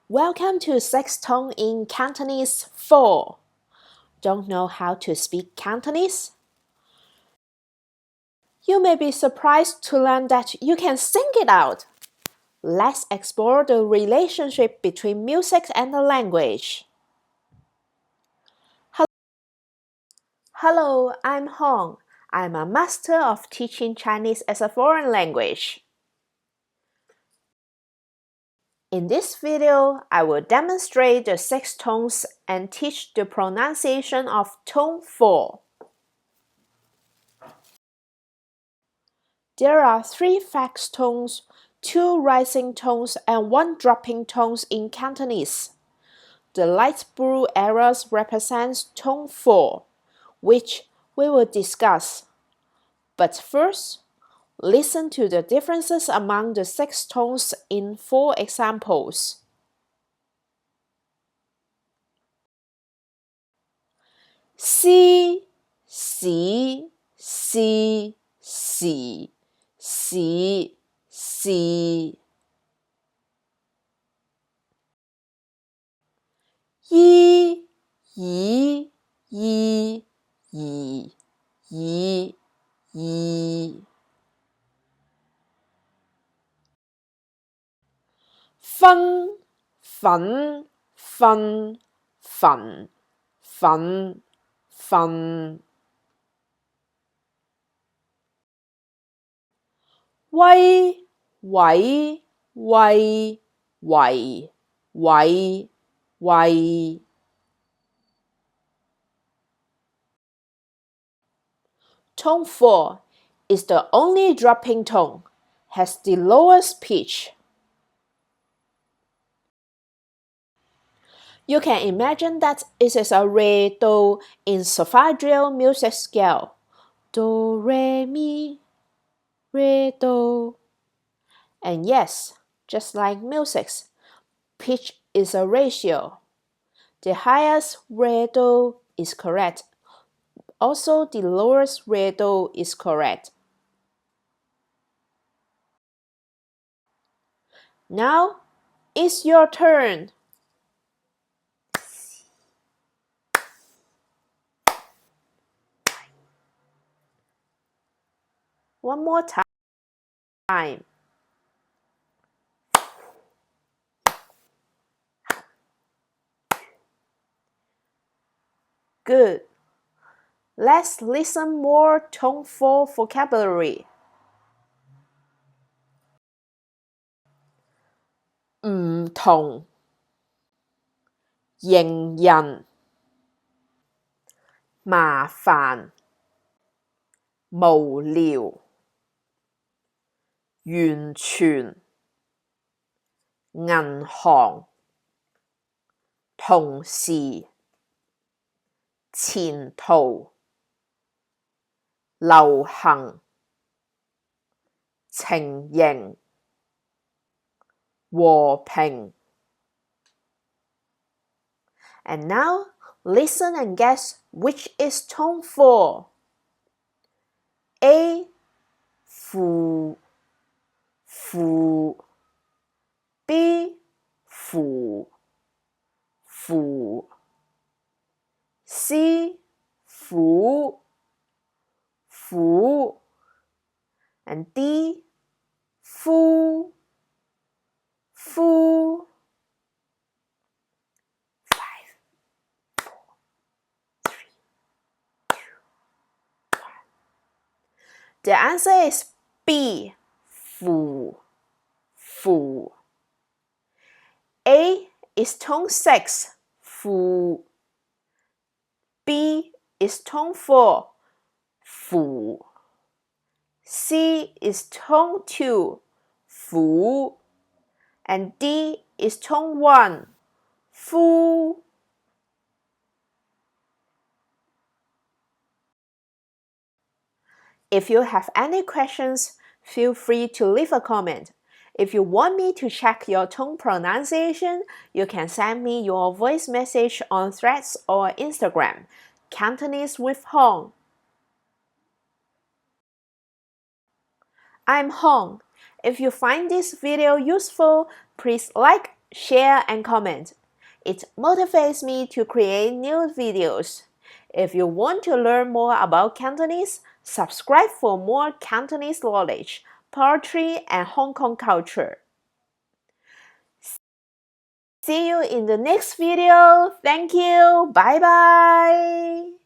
Welcome to Sixth Tone in Cantonese 4. Don't know how to speak Cantonese? You may be surprised to learn that you can sing it out. Let's explore the relationship between music and the language. Hello, I'm Hong. I'm a master of teaching Chinese as a foreign language. In this video, I will demonstrate the 6 tones and teach the pronunciation of tone 4. There are 3 fixed tones, 2 rising tones, and 1 dropping tones in Cantonese. The light blue arrows represents tone 4, which we will discuss. But first, listen to the differences among the 6 tones in 4 examples. Si, si, si, si, si, si. Yi, yi, yi, yi, yi, yi. Fun, fun, fun, fun, fun, fun. Wei, wei, wei, wei, wei, wei. Tone 4 is the only dropping tone, has the lowest pitch. You can imagine that it is a re do in solfeggio music scale. Do, re, mi, re, do. And yes, just like music, pitch is a ratio. The highest re do is correct. Also, the lowest re do is correct. Now, it's your turn. One more time. Good. Let's listen more tone 4 vocabulary. 唔同，迎人，麻煩，無聊，完全，銀行，同時，前途，流行，情形，和平。And now, listen and guess which is tone 4. A. Fu, fu. B. Fu, fu. C. Fu, fu. And D. Fu, fu. 5, 4, 3, 2, 1. The answer is B. Fu, fu. A is tone 6, fu. B is tone 4, fu. C is tone 2, fu. And D is tone 1, fu. If you have any questions, feel free to leave a comment. If you want me to check your tone pronunciation, you can send me your voice message on Threads or Instagram. Cantonese with Hong. I'm Hong. If you find this video useful, please like share, and comment. It motivates me to create new videos. If you want to learn more about Cantonese, subscribe for more Cantonese knowledge, poetry, and Hong Kong culture. See you in the next video. Thank you. Bye bye.